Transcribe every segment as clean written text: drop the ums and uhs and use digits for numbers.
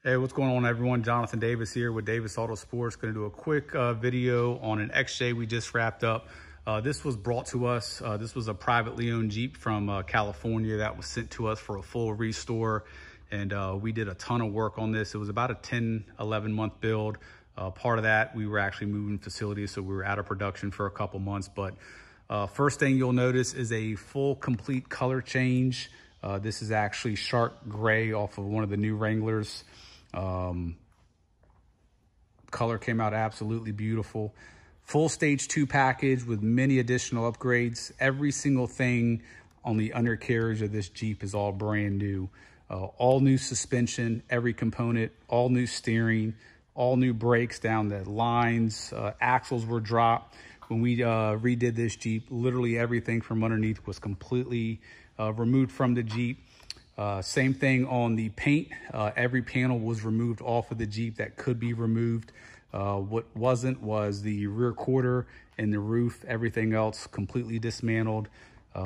Hey, what's going on, everyone? Jonathan Davis here with Davis AutoSports. Going to do a quick video on an XJ we just wrapped up. This was brought to us. This was a privately owned Jeep from California that was sent to us for a full restore. And we did a ton of work on this. It was about a 10, 11 month build. Part of that, we were actually moving facilities, so we were out of production for a couple months. But first thing you'll notice is a full complete color change. This is actually shark gray off of one of the new Wranglers. Color came out absolutely beautiful. Full stage 2 package with many additional upgrades. Every single thing on the undercarriage of this Jeep is all brand new. All new suspension, every component, all new steering, all new brakes down the lines. Axles were dropped. When we redid this Jeep, literally everything from underneath was completely removed from the Jeep. Same thing on the paint. Every panel was removed off of the Jeep that could be removed. What wasn't was the rear quarter and the roof. Everything else completely dismantled.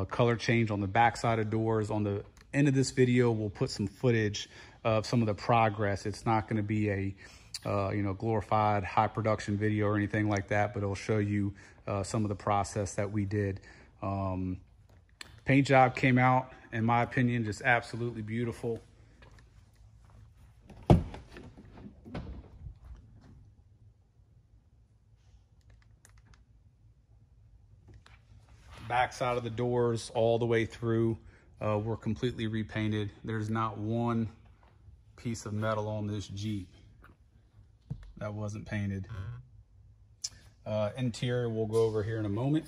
Color change on the back side of doors. On the end of this video, we'll put some footage of some of the progress. It's not going to be a glorified high production video or anything like that, but it'll show you some of the process that we did. Paint job came out, in my opinion, just absolutely beautiful. Back side of the doors all the way through were completely repainted. There's not one piece of metal on this Jeep that wasn't painted. Interior we'll go over here in a moment.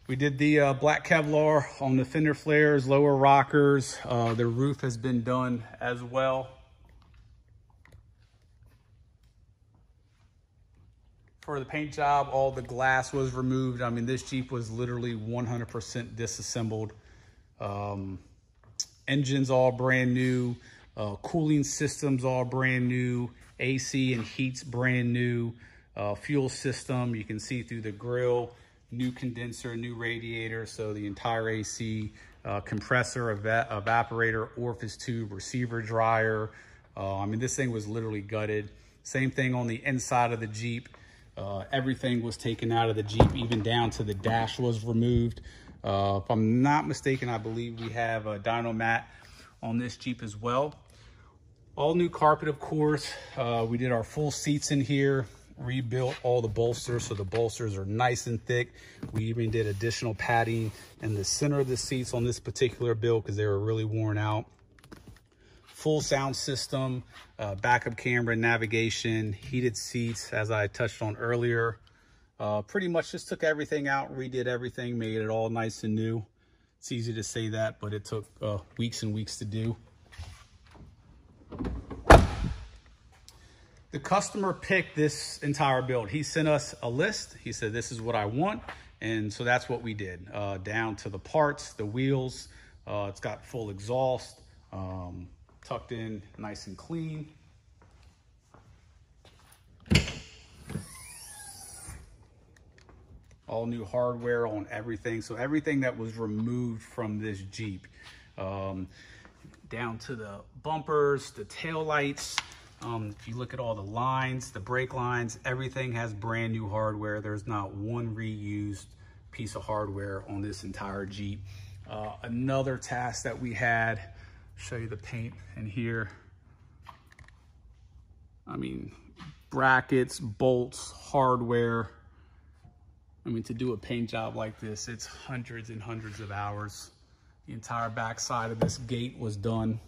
We did the black Kevlar on the fender flares, lower rockers. The roof has been done as well. For the paint job, all the glass was removed. I mean, this Jeep was literally 100% disassembled. Engines all brand new. Cooling systems all brand new. AC and heat's brand new. Fuel system, you can see through the grill. New condenser, new radiator, so the entire AC, compressor, evaporator, orifice tube, receiver dryer. I mean, this thing was literally gutted. Same thing on the inside of the Jeep. Everything was taken out of the Jeep, even down to the dash was removed. If I'm not mistaken, I believe we have a dyno mat on this Jeep as well. All new carpet, of course. We did our full seats in here. Rebuilt all the bolsters, so the bolsters are nice and thick. We even did additional padding in the center of the seats on this particular build because they were really worn out. Full sound system, backup camera, navigation, heated seats, as I touched on earlier. Pretty much just took everything out, redid everything, made it all nice and new. It's easy to say that, but it took weeks and weeks to do. The customer picked this entire build. He sent us a list. He said, this is what I want. And so that's what we did, down to the parts, the wheels. It's got full exhaust, tucked in nice and clean. All new hardware on everything. So everything that was removed from this Jeep, down to the bumpers, the tail lights. If you look at all the lines, the brake lines, everything has brand new hardware. There's not one reused piece of hardware on this entire Jeep. Another task that we had, show you the paint in here. I mean, brackets, bolts, hardware. I mean, to do a paint job like this, it's hundreds and hundreds of hours. The entire back side of this gate was done.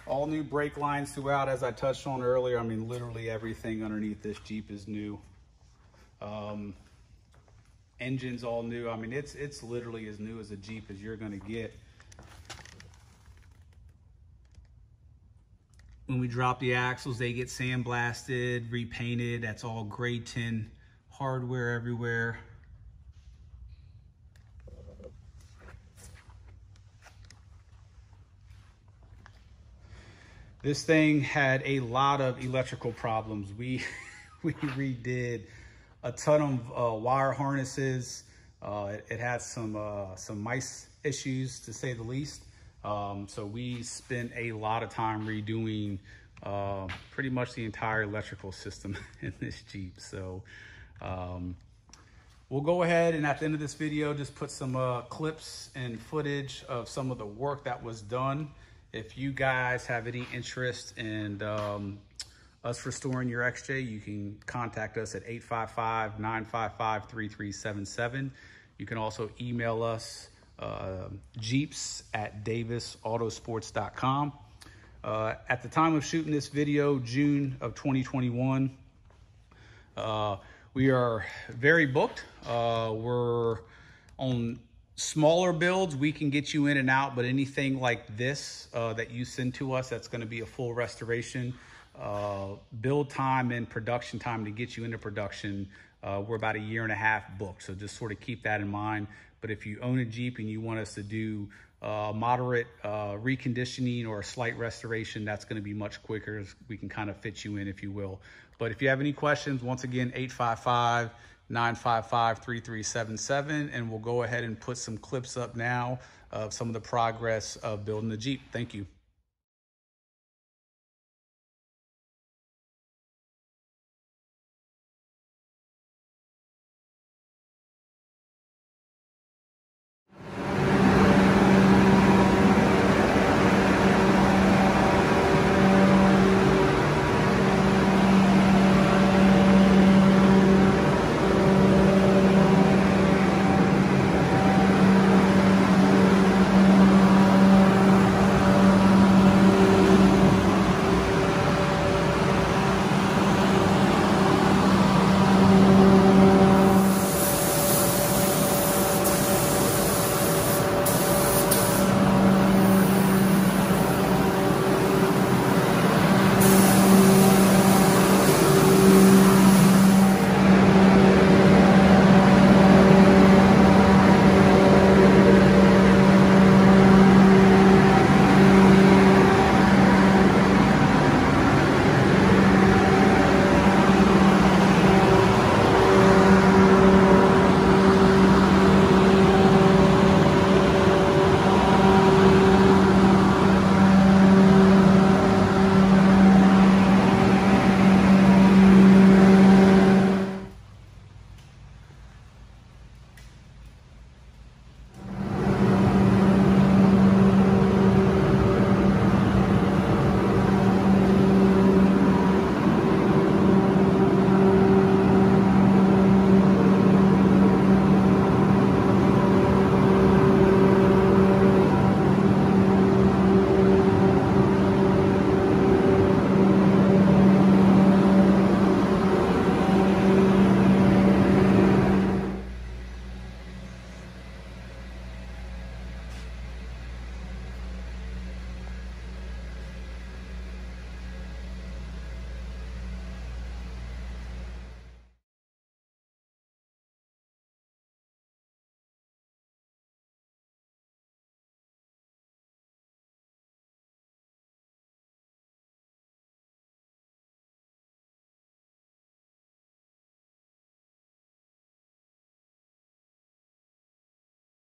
All new brake lines throughout, as I touched on earlier. I mean, literally everything underneath this Jeep is new. Engine's all new. I mean, it's literally as new as a Jeep as you're gonna get. When we drop the axles, they get sandblasted, repainted. That's all gray tin hardware everywhere. This thing had a lot of electrical problems. We redid a ton of wire harnesses, It has some mice issues, to say the least. So we spent a lot of time redoing pretty much the entire electrical system in this Jeep. So we'll go ahead and at the end of this video, just put some clips and footage of some of the work that was done. If you guys have any interest in us restoring your XJ, you can contact us at 855-955-3377. You can also email us jeeps@davisautosports.com. At the time of shooting this video, June of 2021, we are very booked. We're on smaller builds. We can get you in and out, but anything like this that you send to us, that's going to be a full restoration. Build time and production time to get you into production, we're about 1.5 years booked. So just sort of keep that in mind. But if you own a Jeep and you want us to do moderate reconditioning or a slight restoration, that's going to be much quicker. We can kind of fit you in, if you will. But if you have any questions, once again, 855-955-3377, and we'll go ahead and put some clips up now of some of the progress of building the Jeep. Thank you.